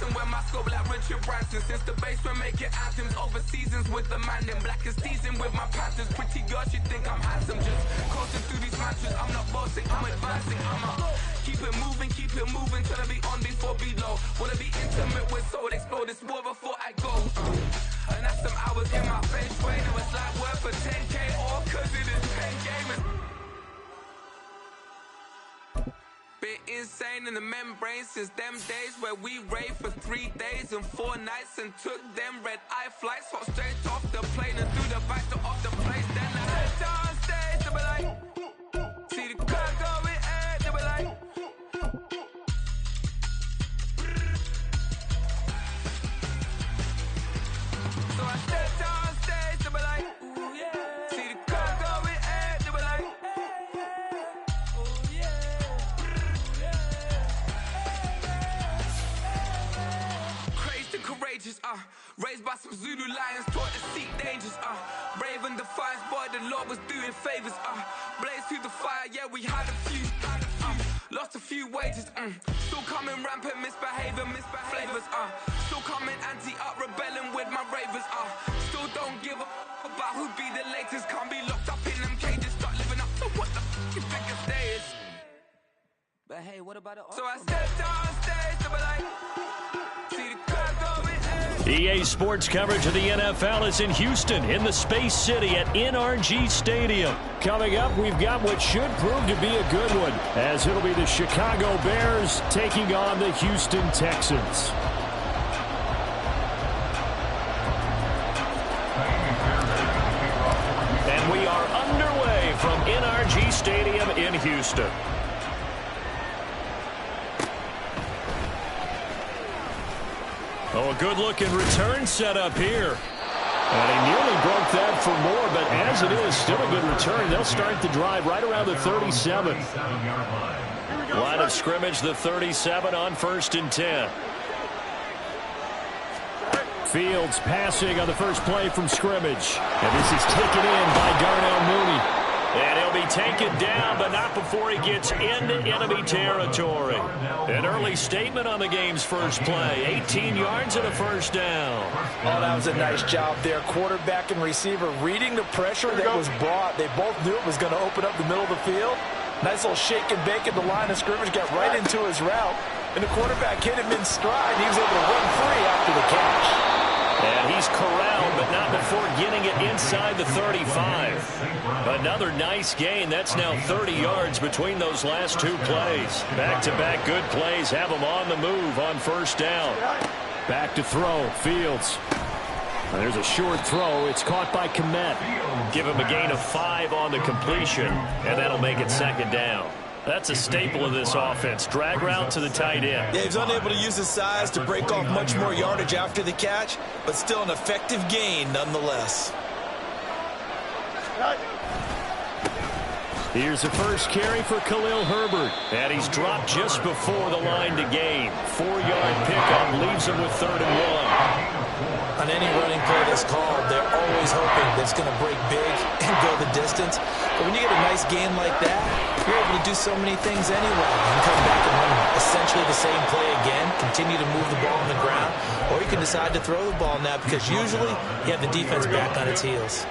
Dancing with my scope like Richard Branson. Since the basement making anthems over seasons with the man. Them black is teasing with my panthers. Pretty girls, you think I'm handsome. Just coasting through these matches. I'm not bossing, I'm advancing. Keep it moving. Tryna be on before below. Wanna be intimate with soul. Explore this war before I go. And that's some hours in my face. Way to a slide word for 10K. All cause it is 10 gamers. Been insane in the membrane since them days where we raved for 3 days and 4 nights and took them red-eye flights. Hot straight off the plane and through the back door of the place. Then I head on stage, they were like, see the car going ahead, they were like. So I stepped on stage, they were like, ooh yeah. See the car going ahead, they were like, oh yeah. Courageous, raised by some Zulu lions, taught to seek dangers, brave and defiant, boy, the Lord was doing favors, blaze through the fire, yeah, we had a few, lost a few wages, still coming rampant, misbehavior, flavors, still coming anti-up, rebelling with my ravers, still don't give a about who be the latest, can't be locked up in them cages, start living up to what the you think of day is. But hey, what about it? So I stepped on stage, they were like, see the crowd going. EA Sports coverage of the NFL is in Houston in the Space City at NRG Stadium. Coming up, we've got what should prove to be a good one, as it'll be the Chicago Bears taking on the Houston Texans. And we are underway from NRG Stadium in Houston. Oh, a good-looking return set up here. And he nearly broke that for more, but as it is, still a good return. They'll start the drive right around the 37. Line of scrimmage, the 37 on 1st and 10. Fields passing on the first play from scrimmage. And this is taken in by Darnell Mooney. And he'll be taken down, but not before he gets into enemy territory. An early statement on the game's first play. 18 yards and a first down. Oh, that was a nice job there. Quarterback and receiver reading the pressure that was brought. They both knew it was going to open up the middle of the field. Nice little shake and bake at the line of scrimmage. Got right into his route. And the quarterback hit him in stride. He was able to run free after the catch. And he's corralled, but not before getting it inside the 35. Another nice gain. That's now 30 yards between those last two plays. Back-to-back good plays have them on the move on first down. Back to throw. Fields. There's a short throw. It's caught by Kmet. Give him a gain of 5 on the completion, and that'll make it second down. That's a staple of this offense. Drag route to the tight end. Yeah, he's unable to use his size to break off much more yardage after the catch, but still an effective gain nonetheless. Here's the first carry for Khalil Herbert. And he's dropped just before the line to gain. 4-yard pickup leaves him with 3rd and 1. On any running play that's called, they're always hoping that it's going to break big and go the distance. But when you get a nice gain like that, you're able to do so many things anyway. You can come back and run essentially the same play again, continue to move the ball on the ground, or you can decide to throw the ball now because usually you have the defense back on its heels.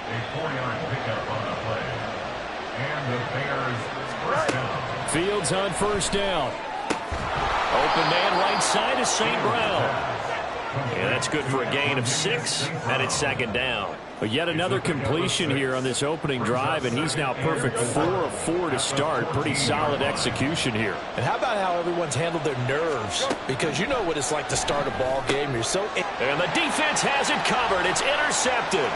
Fields on first down. Open man right side is St. Brown. And that's good for a gain of 6, and it's second down. But yet another completion here on this opening drive, and he's now perfect 4 of 4 to start. Pretty solid execution here. And how about how everyone's handled their nerves? Because you know what it's like to start a ball game. You're so... And the defense has it covered. It's intercepted.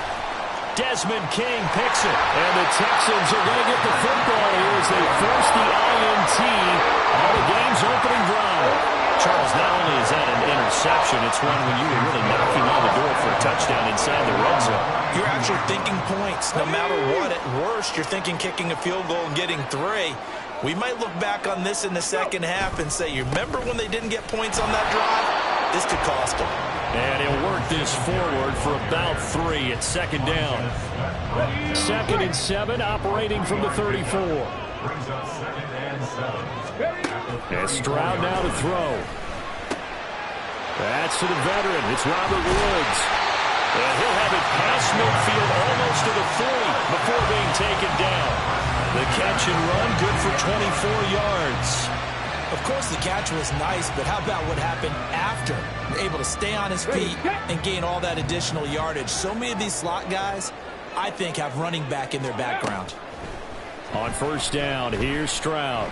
Desmond King picks it. And the Texans are going to get the football here as they force the INT on the game's opening drive. Charles, not only is that an interception, it's one when you were really knocking on the door for a touchdown inside the red zone. You're actually thinking points. No matter what, at worst, you're thinking kicking a field goal and getting 3. We might look back on this in the second half and say, you remember when they didn't get points on that drive? This could cost them. And he'll work this forward for about 3 at second down. 2nd and 7, operating from the 34. And Stroud now to throw. That's to the veteran. It's Robert Woods. And he'll have it past midfield almost to the 40 before being taken down. The catch and run, good for 24 yards. Of course, the catch was nice, but how about what happened after? Able to stay on his feet and gain all that additional yardage. So many of these slot guys, I think, have running back in their background. On first down, here's Stroud.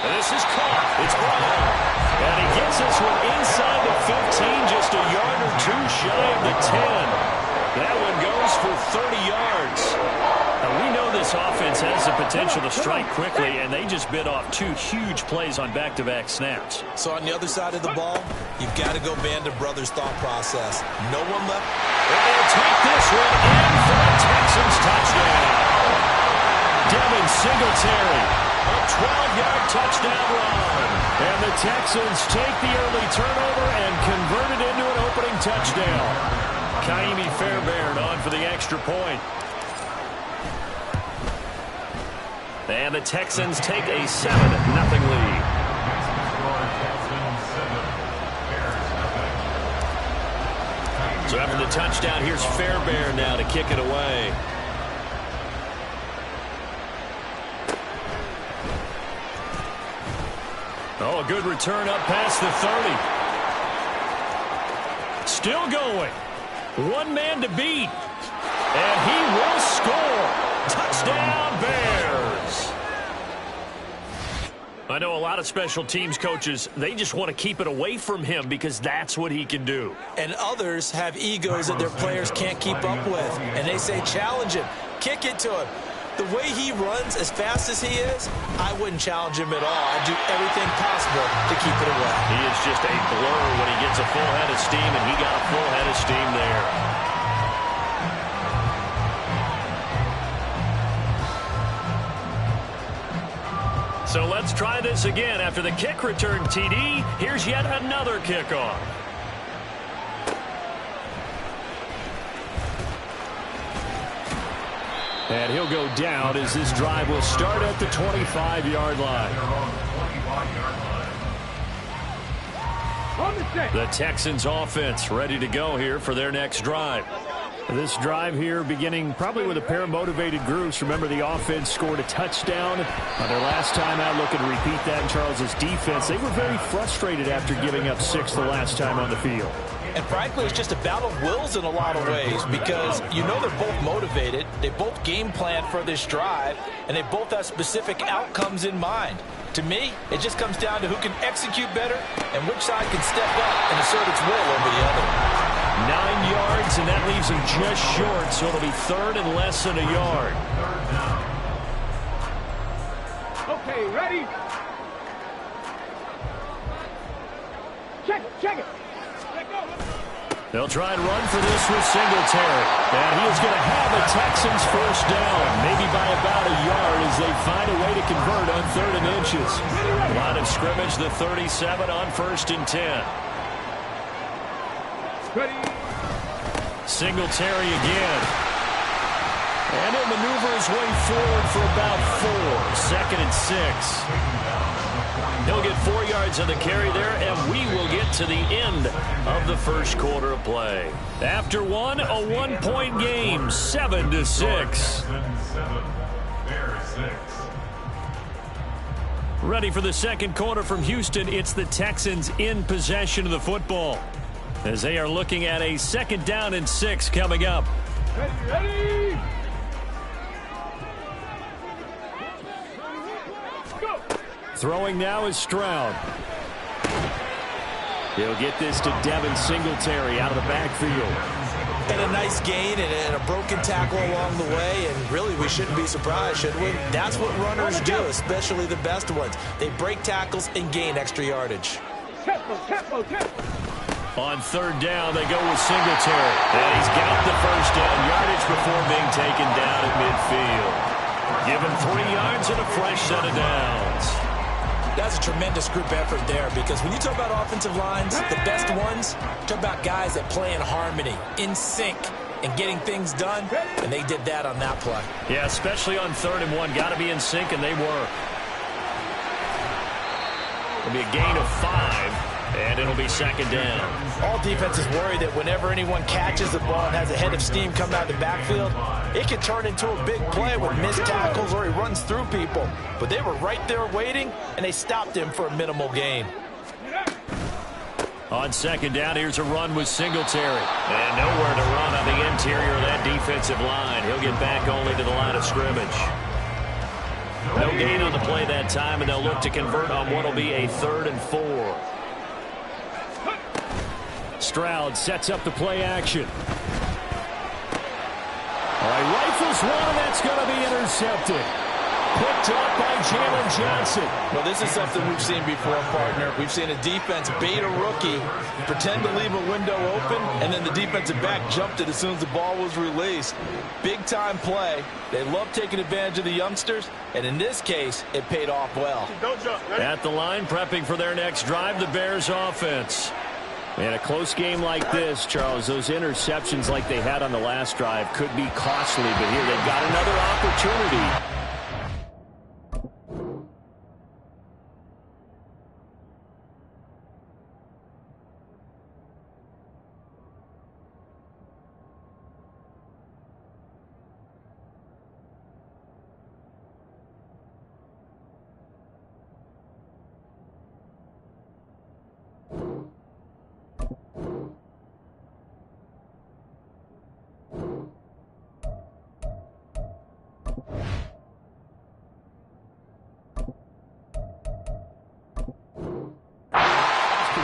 And this is caught. It's Brown. And he gets this one inside the 15, just a yard or two shy of the 10. That one goes for 30 yards. Now, we know this offense has the potential to strike quickly, and they just bit off two huge plays on back-to-back snaps. So on the other side of the ball, you've got to go Band of Brothers thought process. No one left. And they'll take this one in for the Texans touchdown. Devin Singletary, a 12-yard touchdown run. And the Texans take the early turnover and convert it into an opening touchdown. Kaimi Fairbairn on for the extra point. And the Texans take a 7-0 lead. So after the touchdown, here's Fairbairn now to kick it away. Oh, a good return up past the 30. Still going. One man to beat. And he will score. Touchdown, Bears. I know a lot of special teams coaches, they just want to keep it away from him because that's what he can do. And others have egos that their players can't keep up with. And they say, challenge him. Kick it to him. The way he runs as fast as he is, I wouldn't challenge him at all. I'd do everything possible to keep it away. He is just a blur when he gets a full head of steam, and he got a full head of steam there. So let's try this again. After the kick return TD, here's yet another kickoff. And he'll go down as this drive will start at the 25-yard line. The Texans offense ready to go here for their next drive. This drive here beginning probably with a pair of motivated groups. Remember, the offense scored a touchdown on their last time out. Looking to repeat that in Charles's defense. They were very frustrated after giving up 6 the last time on the field. And frankly, it's just a battle of wills in a lot of ways because you know they're both motivated. They both game plan for this drive, and they both have specific outcomes in mind. To me, it just comes down to who can execute better and which side can step up and assert its will over the other. 9 yards, and that leaves him just short, so it'll be third and less than a yard. Okay, ready? Check it. They'll try and run for this with Singletary. And he is going to have a Texans first down, maybe by about a yard as they find a way to convert on 3rd and inches. Line of scrimmage, the 37 on 1st and 10. Ready. Singletary again. And he'll maneuver his way forward for about 4. 2nd and 6. He'll get 4 yards on the carry there, and we will get to the end of the first quarter of play. After one, a 1-point game, 7-6. Ready for the second quarter from Houston. It's the Texans in possession of the football as they are looking at a 2nd down and 6 coming up. Ready. Throwing now is Stroud. He'll get this to Devin Singletary out of the backfield. And a nice gain and a broken tackle along the way, and really we shouldn't be surprised, should we? That's what runners do, especially the best ones. They break tackles and gain extra yardage. Tempo. On 3rd down, they go with Singletary. And he's got the first down yardage before being taken down at midfield. Given 3 yards and a fresh set of downs. That's a tremendous group effort there because when you talk about offensive lines, the best ones, talk about guys that play in harmony, in sync, and getting things done, and they did that on that play. Yeah, especially on 3rd and 1. Got to be in sync, and they were. It'll be a gain of 5, and it'll be second down. All defenses worry that whenever anyone catches the ball and has a head of steam coming out of the backfield, it can turn into a big play with missed tackles or he runs through people. But they were right there waiting, and they stopped him for a minimal gain. On second down, here's a run with Singletary. And nowhere to run on the interior of that defensive line. He'll get back only to the line of scrimmage. No gain on the play that time, and they'll look to convert on what will be a 3rd and 4. Stroud sets up the play action. All right, rifles one, and that's going to be intercepted. Picked up by Jalen Johnson. Well, this is something we've seen before, partner. We've seen a defense bait a rookie, pretend to leave a window open, and then the defensive back jumped it as soon as the ball was released. Big-time play. They love taking advantage of the youngsters, and in this case, it paid off well. At the line, prepping for their next drive, the Bears offense. In a close game like this, Charles, those interceptions like they had on the last drive could be costly, but here they've got another opportunity.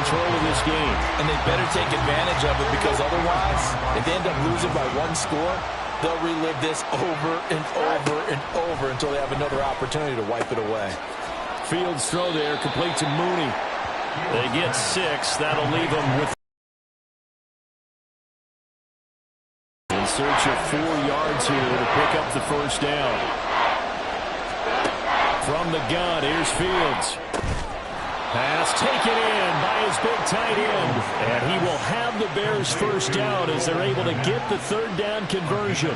Control of this game. And they better take advantage of it, because otherwise, if they end up losing by 1 score, they'll relive this over and over and over until they have another opportunity to wipe it away. Fields throw there, complete to Mooney. They get 6. That'll leave them with in search of 4 yards here to pick up the first down. From the gun, here's Fields. Pass taken in by his big tight end. And he will have the Bears first down as they're able to get the 3rd down conversion.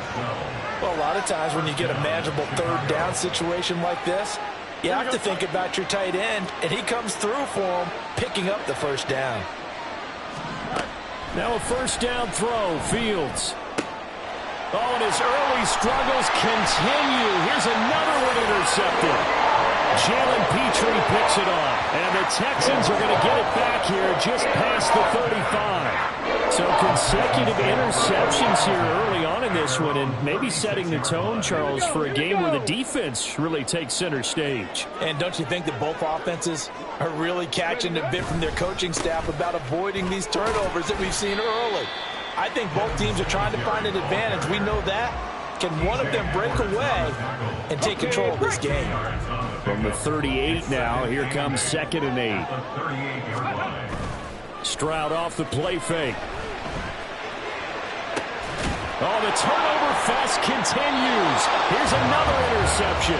Well, a lot of times when you get a manageable 3rd down situation like this, you have to think about your tight end, and he comes through for him, picking up the first down. Now a first down throw, Fields. Oh, and his early struggles continue. Here's another one intercepted. Jalen Petrie picks it off, and the Texans are going to get it back here just past the 35. So consecutive interceptions here early on in this one, and maybe setting the tone, Charles, for a game where the defense really takes center stage. And don't you think that both offenses are really catching a bit from their coaching staff about avoiding these turnovers that we've seen early? I think both teams are trying to find an advantage. We know that. Can one of them break away and take control of this game? From the 38 now, here comes 2nd and 8. Stroud off the play fake. Oh, the turnover fest continues. Here's another interception.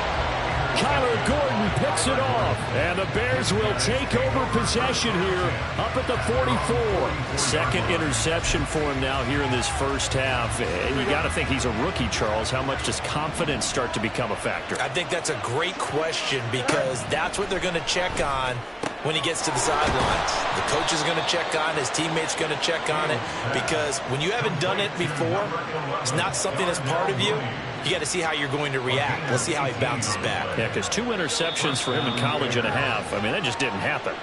Kyler Gordon picks it off, and the Bears will take over possession here up at the 44. 2nd interception for him now here in this first half. And you got to think he's a rookie, Charles. How much does confidence start to become a factor? I think that's a great question, because that's what they're going to check on when he gets to the sidelines. The coach is going to check on it. His teammates going to check on it, because when you haven't done it before, it's not something that's part of you. You got to see how you're going to react. Let's see how he bounces back. Yeah, because 2 interceptions for him in college and a half. I mean, that just didn't happen.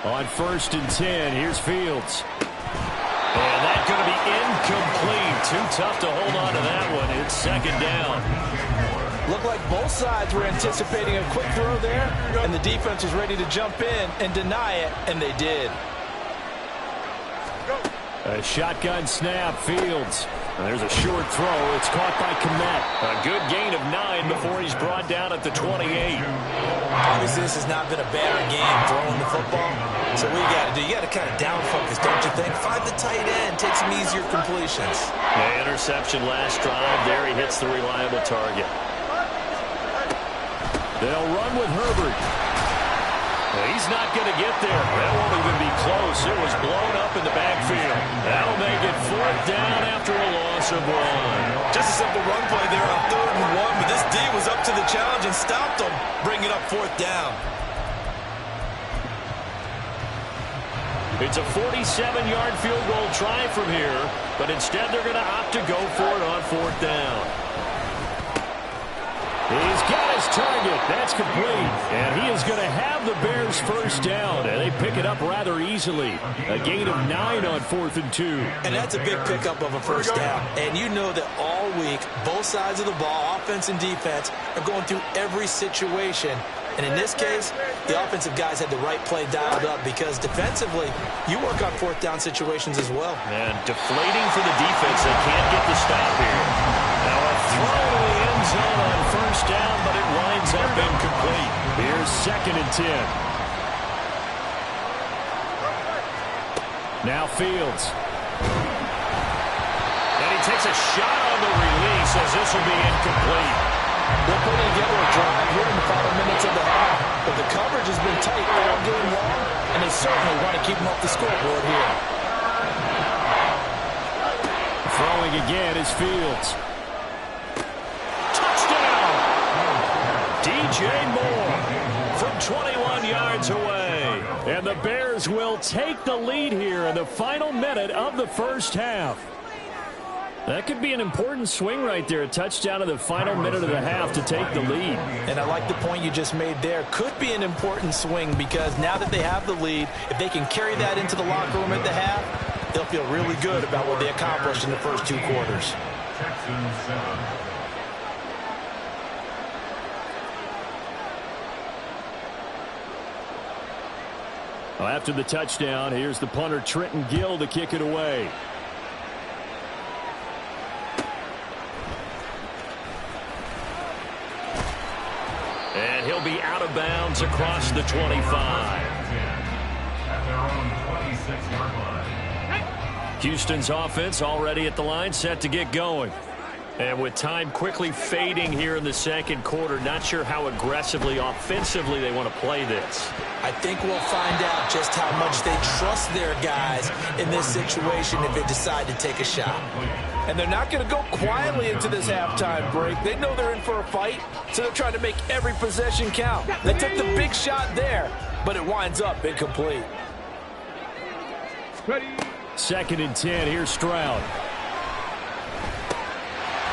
On 1st and 10, here's Fields. And that's going to be incomplete. Too tough to hold on to that one. It's 2nd down. Looked like both sides were anticipating a quick throw there, and the defense was ready to jump in and deny it, and they did. A shotgun snap, Fields. And there's a short throw. It's caught by Kmet. A good gain of 9 before he's brought down at the 28. Obviously, this has not been a bad game throwing the football. So what you got to do, you got to kind of down focus, don't you think? Find the tight end, take some easier completions. Yeah, interception last drive. There he hits the reliable target. They'll run with Herbert. He's not going to get there. That won't even be close. It was blown up in the backfield. That'll make it 4th down after a loss of 1. Just a simple run play there on 3rd and 1, but this D was up to the challenge and stopped them, bringing up 4th down. It's a 47-yard field goal try from here, but instead they're going to opt to go for it on 4th down. He's got his target. That's complete. And he is going to have the Bears first down. And they pick it up rather easily. A gain of 9 on 4th and 2. And that's a big pickup of a first down. And you know that all week, both sides of the ball, offense and defense, are going through every situation. And in this case, the offensive guys had the right play dialed up because defensively, you work on 4th down situations as well. And deflating for the defense. They can't get the stop here. Now a throw to the end zone on first down, but it winds up incomplete. Here's 2nd and 10. Now Fields. And he takes a shot on the release as this will be incomplete. They're putting together a drive here in the final minutes of the half, but the coverage has been tight all game long, and they certainly want to keep them off the scoreboard here. Throwing again is Fields. Touchdown! DJ Moore from 21 yards away. And the Bears will take the lead here in the final minute of the first half. That could be an important swing right there. A touchdown in the final minute of the half to take the lead. And I like the point you just made there. Could be an important swing because now that they have the lead, if they can carry that into the locker room at the half, they'll feel really good about what they accomplished in the first 2 quarters. Well, after the touchdown, here's the punter Trenton Gill to kick it away. And he'll be out of bounds across the 25. Houston's offense already at the line, set to get going. And with time quickly fading here in the second quarter, not sure how aggressively, offensively they want to play this. I think we'll find out just how much they trust their guys in this situation if they decide to take a shot. And they're not going to go quietly into this halftime break. They know they're in for a fight, so they're trying to make every possession count. They took the big shot there, but it winds up incomplete. Ready. 2nd and 10. Here's Stroud.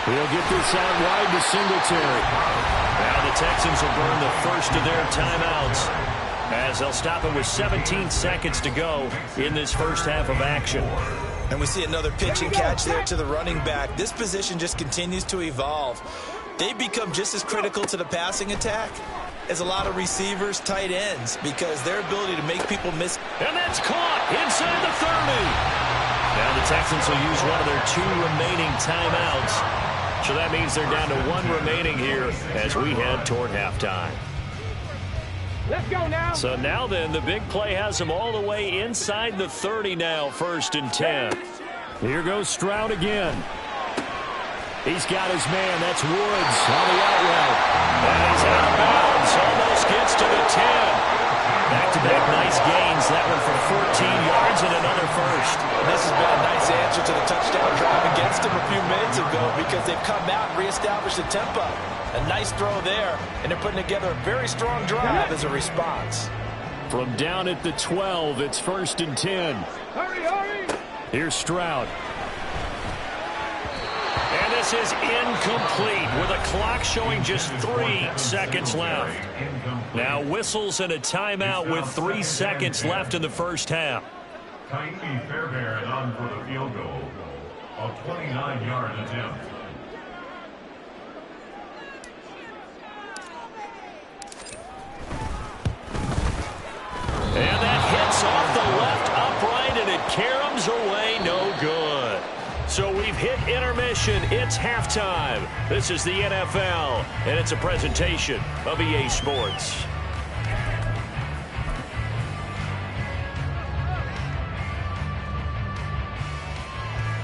He'll get this out wide to Singletary. Now the Texans will burn the first of their timeouts as they'll stop it with 17 seconds to go in this first half of action. And we see another pitch and catch there to the running back. This position just continues to evolve. They become just as critical to the passing attack as a lot of receivers, tight ends, because their ability to make people miss. And that's caught inside the 30. Now the Texans will use one of their 2 remaining timeouts. So that means they're down to 1 remaining here as we head toward halftime. Let's go now. So now then, the big play has them all the way inside the 30 now, 1st and 10. Here goes Stroud again. He's got his man. That's Woods on the out route. And he's out of bounds. Almost gets to the 10. Back-to-back nice gains. That one for 14 yards and another first. And this has been a nice answer to the touchdown drive against them a few minutes ago because they've come out and reestablished the tempo. A nice throw there, and they're putting together a very strong drive as a response. From down at the 12, it's 1st and 10. Hurry, hurry. Here's Stroud. And this is incomplete with a clock showing just 3 seconds left. Now whistles and a timeout with 3 seconds left in the first half. Kindly Fairbairn on for the field goal. A 29-yard attempt. And that hits off the left upright, and it caroms away, no good. So we've hit intermission. It's halftime. This is the NFL, and it's a presentation of EA Sports.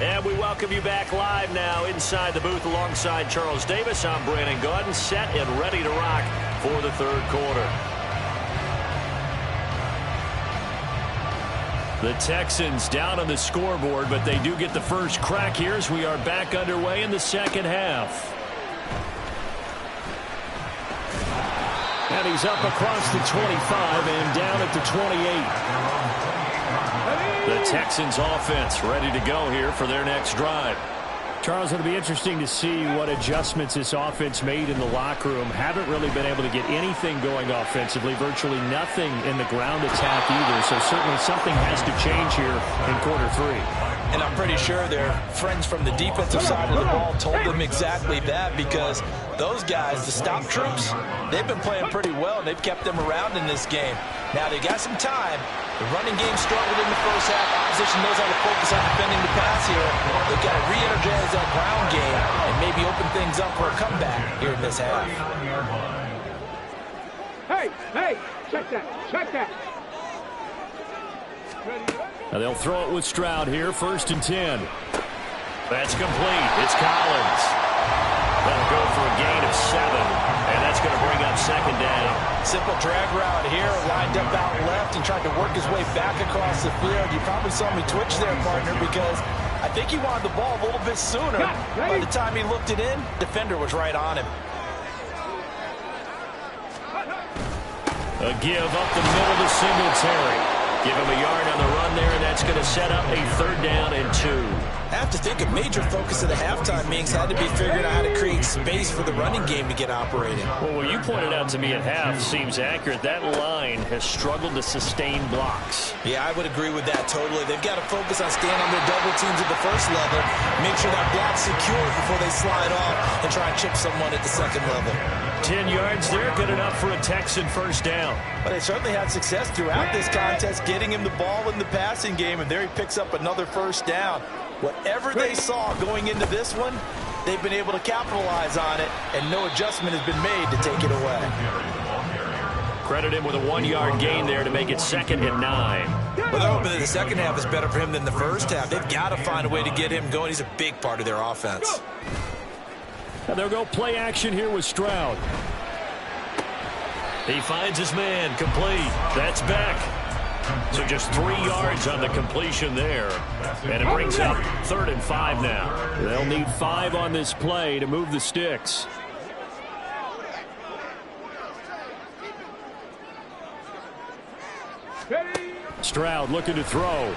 And we welcome you back live now inside the booth alongside Charles Davis. I'm Brandon Gaudin, set and ready to rock for the third quarter. The Texans down on the scoreboard, but they do get the first crack here as we are back underway in the second half. And he's up across the 25 and down at the 28. The Texans offense ready to go here for their next drive. Charles, it'll be interesting to see what adjustments this offense made in the locker room. Haven't really been able to get anything going offensively, virtually nothing in the ground attack either. So certainly something has to change here in quarter three. And I'm pretty sure their friends from the defensive side of the ball told them exactly that, because those guys, the stop troops, they've been playing pretty well, and they've kept them around in this game. Now, they got some time. The running game struggled in the first half. Opposition knows how to focus on defending the pass here. They've got to re-energize that ground game and maybe open things up for a comeback here in this half. Hey, check that. Now they'll throw it with Stroud here, 1st and 10. That's complete. It's Collins. That'll go for a gain of 7, and that's going to bring up 2nd down. Simple drag route here, lined up out left and tried to work his way back across the field. You probably saw me twitch there, partner, because I think he wanted the ball a little bit sooner. By the time he looked it in, defender was right on him. A give up the middle to Singletary. Give him a yard on the run there, and that's going to set up a 3rd down and 2. I have to think a major focus of the halftime meetings had to be figuring out how to create space for the running game to get operating. Well, what you pointed out to me at half seems accurate. That line has struggled to sustain blocks. Yeah, I would agree with that totally. They've got to focus on staying on their double teams at the first level, make sure that block's secure before they slide off and try and chip someone at the second level. 10 yards there, good enough for a Texan 1st down. But they certainly had success throughout this contest, getting him the ball in the passing game, and there he picks up another 1st down. Whatever they saw going into this one, they've been able to capitalize on it, and no adjustment has been made to take it away. Credit him with a 1-yard gain there to make it 2nd and 9. Well, they're hoping that the second half is better for him than the first half. They've got to find a way to get him going. He's a big part of their offense. And they'll go play action here with Stroud. He finds his man, complete. That's Beck. So just 3 yards on the completion there. And it brings up 3rd and 5 now. They'll need 5 on this play to move the sticks. Stroud looking to throw.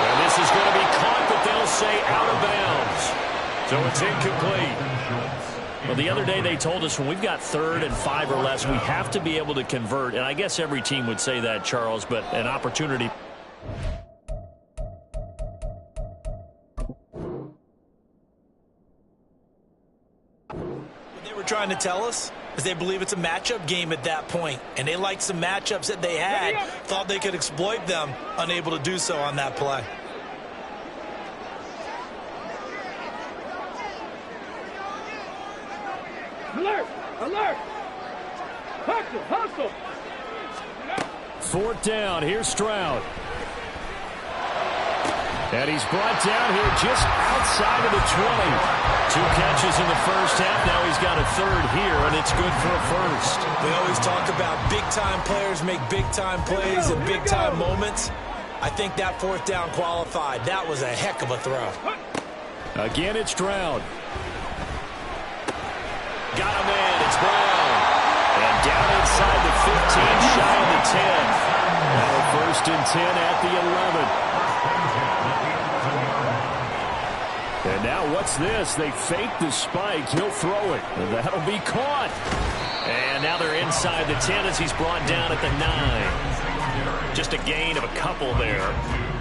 And this is going to be caught, but they'll say out of bounds. So it's incomplete. Well, the other day they told us when we've got 3rd and 5 or less, we have to be able to convert. And I guess every team would say that, Charles, but an opportunity. What they were trying to tell us is they believe it's a matchup game at that point, and they liked some matchups that they had, thought they could exploit them, unable to do so on that play. Alert! Hustle! 4th down. Here's Stroud. And he's brought down here just outside of the 20. 2 catches in the first half. Now he's got a 3rd here, and it's good for a 1st. We always talk about big-time players make big-time plays and big-time moments. I think that 4th down qualified. That was a heck of a throw. Again, it's Stroud. Got a man. It's Brown. And down inside the 15, shy of the 10. Now 1st and 10 at the 11. And now what's this? They fake the spike. He'll throw it. And that'll be caught. And now they're inside the 10 as he's brought down at the 9. Just a gain of a couple there.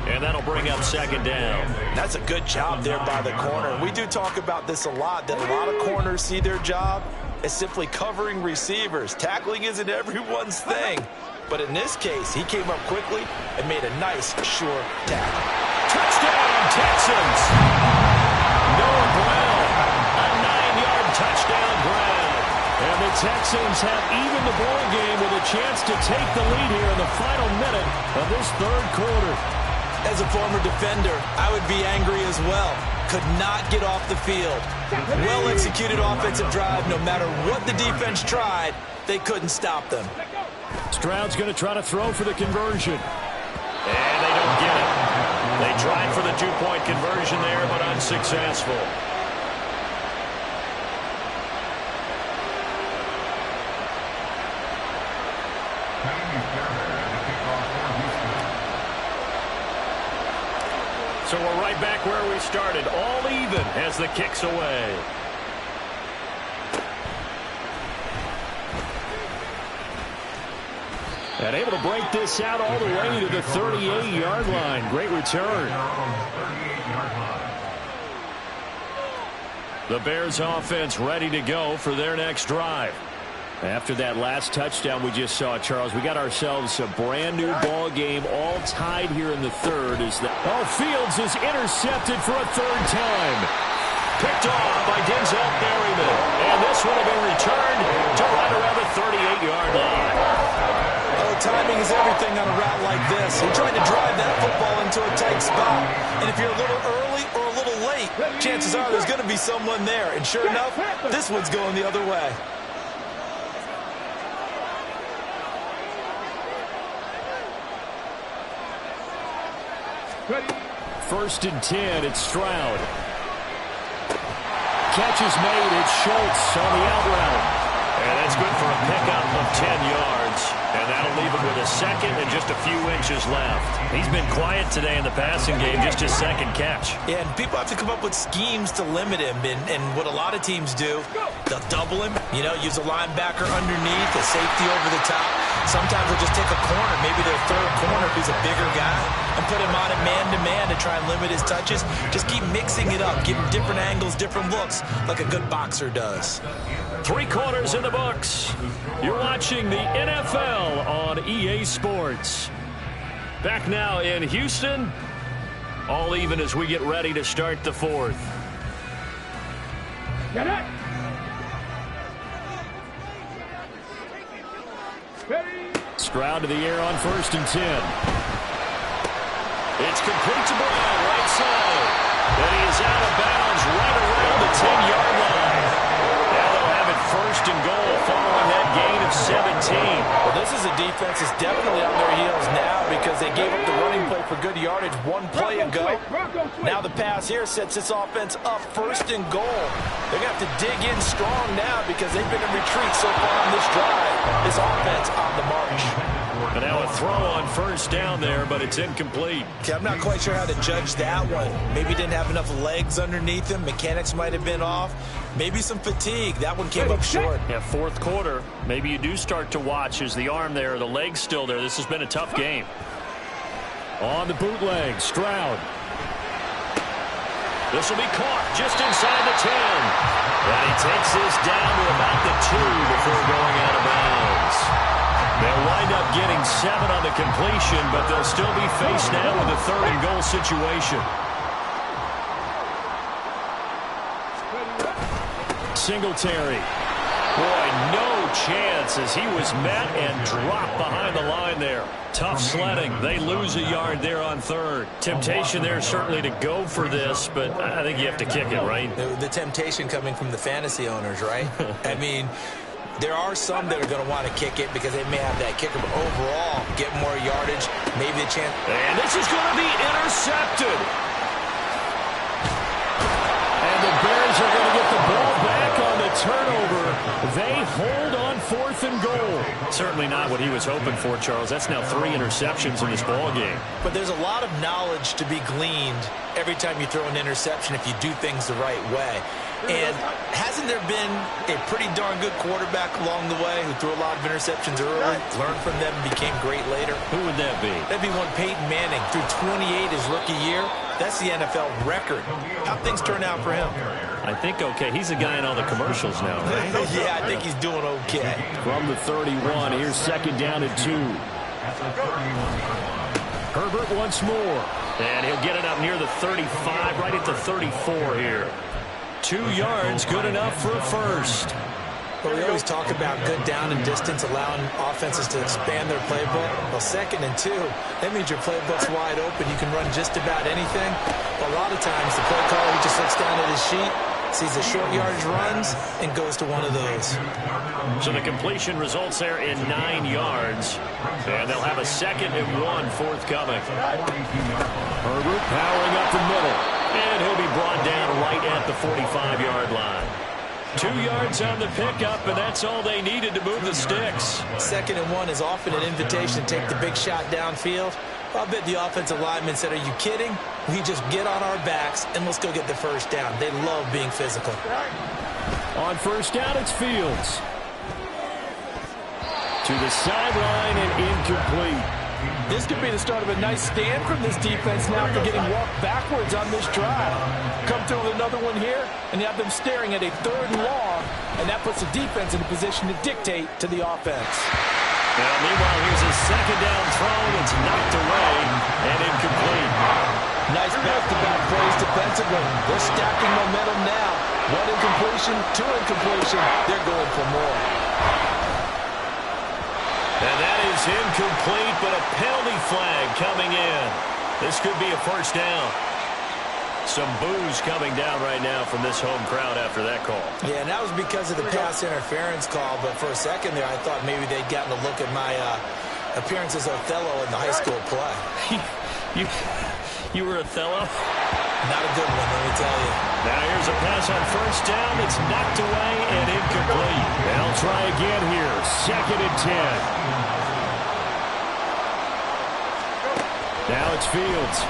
And that'll bring up 2nd down. That's a good job there by the corner. We do talk about this a lot, that a lot of corners see their job as simply covering receivers. Tackling isn't everyone's thing. But in this case, he came up quickly and made a nice, sure tackle. Touchdown, Texans! Noah Brown, a 9-yard touchdown Brown. And the Texans have evened the ball game with a chance to take the lead here in the final minute of this 3rd quarter. As a former defender, I would be angry as well. Could not get off the field. Well-executed offensive drive. No matter what the defense tried, they couldn't stop them. Stroud's going to try to throw for the conversion. They tried for the two-point conversion there, but unsuccessful. So we're right back where we started, all even as the kick's away. And able to break this out all the way to the 38-yard line. Great return. The Bears offense ready to go for their next drive. After that last touchdown we just saw, Charles, we got ourselves a brand new ball game, all tied here in the third. Fields is intercepted for a third time. Picked off by Denzel Berryman. And this one will be returned to right around the 38-yard line. Oh, timing is everything on a route like this. You're trying to drive that football into a tight spot. And if you're a little early or a little late, chances are there's going to be someone there. And sure enough, this one's going the other way. First and 10, it's Stroud. Catch is made, it's Schultz on the out route. And that's good for a pickup of 10 yards. And that'll leave him with a second and just a few inches left. He's been quiet today in the passing game, just his second catch. Yeah, and people have to come up with schemes to limit him. And what a lot of teams do, they'll double him, use a linebacker underneath, a safety over the top. Sometimes they'll just take a corner, maybe their third corner if he's a bigger guy, and put him on a man-to-man to try and limit his touches. Just keep mixing it up, give him different angles, different looks, like a good boxer does. 3 quarters in the books. You're watching the NFL on EA Sports. Back now in Houston. All even as we get ready to start the fourth. Get it! Stroud to the air on first and 10. It's complete to Brown, right side. And he is out of bounds right around the 10-yard line. Now they'll have it first and goal following that gain of 17. Well, this is a defense that's definitely on their heels now because they gave up the running play for good yardage one play ago. Now the pass here sets this offense up first and goal. They're going to have to dig in strong now because they've been in retreat so far on this drive. This offense on the march. And now a throw on first down there, but it's incomplete. Okay, I'm not quite sure how to judge that one. Maybe didn't have enough legs underneath him. Mechanics might have been off. Maybe some fatigue. That one came up short. Yeah, fourth quarter. Maybe you do start to watch. Is the arm there, the leg's still there? This has been a tough game. On the bootleg, Stroud. This will be caught just inside the 10. And he takes this down to about the 2 before going out of bounds. They'll wind up getting 7 on the completion, but they'll still be faced now with a third and goal situation. Singletary. Boy, no chance as he was met and dropped behind the line there. Tough sledding. They lose a yard there on third. Temptation there certainly to go for this, but I think you have to kick it, right? The temptation coming from the fantasy owners, right? I mean, there are some that are going to want to kick it because they may have that kicker, but overall, get more yardage, maybe a chance. And this is going to be intercepted. And the Bears are going to get the ball back on the turnover. They hold on fourth and goal. Certainly not what he was hoping for, Charles. That's now 3 interceptions in this ball game. But there's a lot of knowledge to be gleaned every time you throw an interception if you do things the right way. And hasn't there been a pretty darn good quarterback along the way who threw a lot of interceptions early, learned from them, and became great later? Who would that be? That'd be one Peyton Manning. Threw 28 his rookie year. That's the NFL record. How'd things turn out for him? I think okay. He's a guy in all the commercials now, right? Yeah, I think he's doing okay. From the 31, here's second down and 2. Herbert once more. And he'll get it up near the 35, right at the 34 here. 2 yards, good enough for a first. Well, we always talk about good down and distance, allowing offenses to expand their playbook. Well, 2nd and 2, that means your playbook's wide open. You can run just about anything. But a lot of times, the play caller, he just looks down at his sheet, sees the short yardage runs, and goes to one of those. So the completion results there in 9 yards. And they'll have a 2nd and 1 forthcoming. Herbert powering up the middle. And he'll be brought down right at the 45-yard line. 2 yards on the pickup, and that's all they needed to move the sticks. 2nd and 1 is often an invitation to take the big shot downfield. I bet the offensive lineman said, are you kidding? We just get on our backs and let's go get the first down. They love being physical. On first down, it's Fields. To the sideline and incomplete. This could be the start of a nice stand from this defense now after getting walked backwards on this drive. Come through with another one here, and you have them staring at a 3rd and long, and that puts the defense in a position to dictate to the offense. Now, meanwhile, here's a 2nd down throw that's knocked away and incomplete. Nice back-to-back plays defensively. They're stacking momentum now. 1 incompletion, 2 incompletion. They're going for more. And that is incomplete, but a penalty flag coming in. This could be a first down. Some boos coming down right now from this home crowd after that call. Yeah, and that was because of the pass interference call, but for a second there, I thought maybe they'd gotten a look at my appearance as Othello in the high school play. You were Othello? Not a good one, let me tell you. Now here's a pass on first down. It's knocked away and incomplete. They'll try again here. 2nd and 10. Now it's Fields.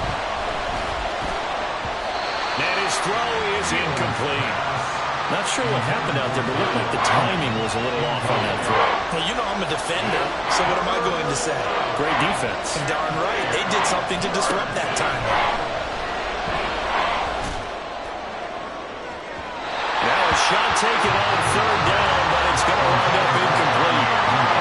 And his throw is incomplete. Not sure what happened out there, but it looked like the timing was a little off on that throw. Well, you know I'm a defender, so what am I going to say? Great defense. Darn right. They did something to disrupt that timing. Shot taken on 3rd down, but it's going to wind up incomplete.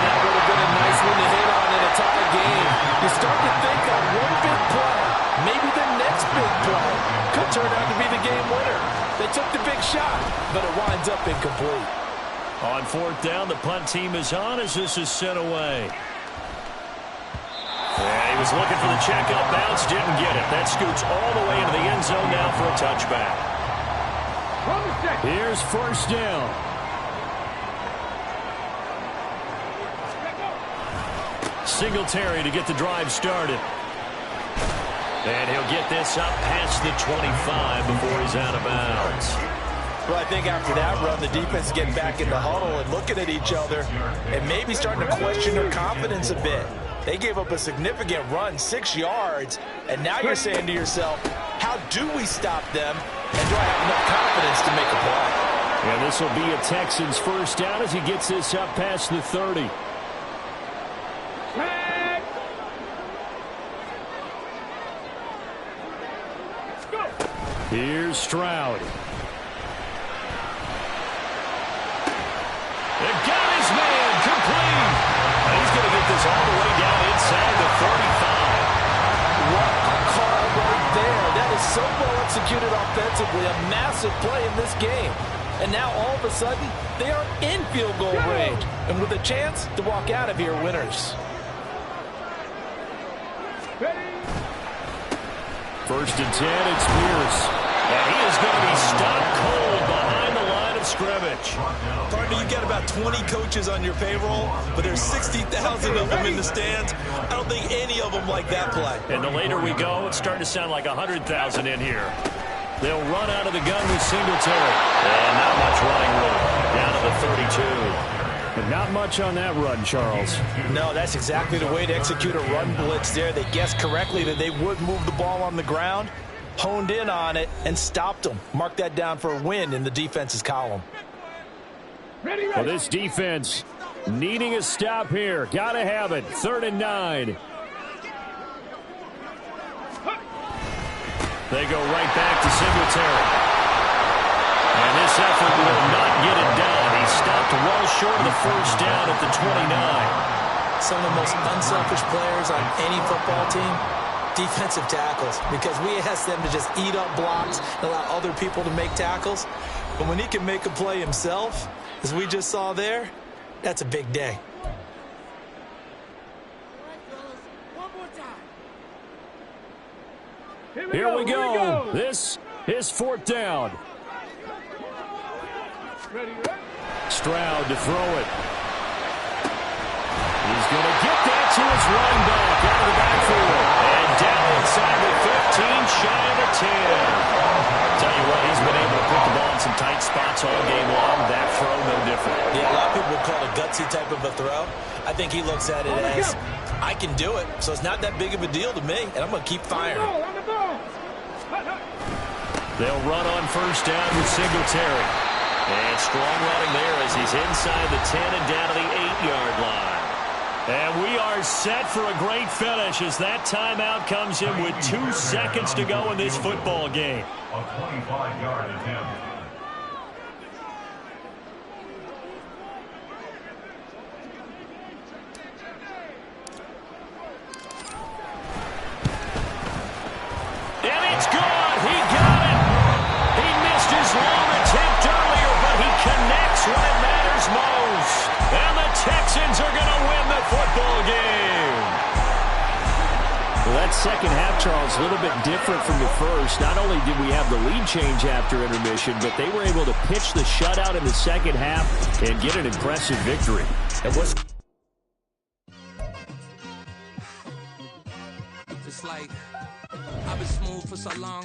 That would have been a nice one to hit on in a tie game. You start to think that one big play, maybe the next big play, could turn out to be the game winner. They took the big shot, but it winds up incomplete. On 4th down, the punt team is on as this is sent away. Yeah, he was looking for the checkup bounce, didn't get it. That scoots all the way into the end zone now for a touchback. Here's first down. Singletary to get the drive started. And he'll get this up past the 25 before he's out of bounds. Well, I think after that run, the defense is getting back in the huddle and looking at each other and maybe starting to question their confidence a bit. They gave up a significant run, 6 yards, and now you're saying to yourself, how do we stop them, and do I have enough confidence to make a play? And this will be a Texans first down as he gets this up past the 30. Here's Stroud. They've got his man complete. And he's going to get this all the way down inside the 35. What a call right there. That is so well executed offensively. A massive play in this game. And now all of a sudden, they are in field goal range. And with a chance to walk out of here winners. First and 10, it's Pierce. And he is going to be stopped cold behind the line of scrimmage. Partner, you got about 20 coaches on your payroll, but there's 60,000 of them in the stands. I don't think any of them like that play. And the later we go, it's starting to sound like 100,000 in here. They'll run out of the gun with Singletary. And not much running room. Down to the 32. But not much on that run, Charles. No, that's exactly the way to execute a run blitz there. They guessed correctly that they would move the ball on the ground, honed in on it, and stopped them. Mark that down for a win in the defense's column. Well, this defense needing a stop here. Got to have it. 3rd and 9. They go right back to Singletary. And this effort will not get it done. He stopped well short of the first down at the 29. Some of the most unselfish players on any football team, defensive tackles, because we ask them to just eat up blocks and allow other people to make tackles. But when he can make a play himself, as we just saw there, that's a big day. Here we go. This is 4th down. Stroud to throw it. He's going to get that to his running back out of the backfield. And down inside the 15, shy of the 10. Tell you what, he's been able to put the ball in some tight spots all game long. That throw, no different. Yeah, a lot of people call it a gutsy type of a throw. I think he looks at it as, I can do it, so it's not that big of a deal to me, and I'm going to keep firing. They'll run on first down with Singletary. And strong running there as he's inside the 10 and down to the 8-yard line. And we are set for a great finish as that timeout comes in with 2 seconds to go in this football game. A 25-yard attempt. And it's good. He got it. He missed his long attempt earlier, but he connects when it matters most. And the Texans are going to win the football game. Well, that second half, Charles, a little bit different from the first. Not only did we have the lead change after intermission, but they were able to pitch the shutout in the second half and get an impressive victory. And what's Just like I've been smooth for so long.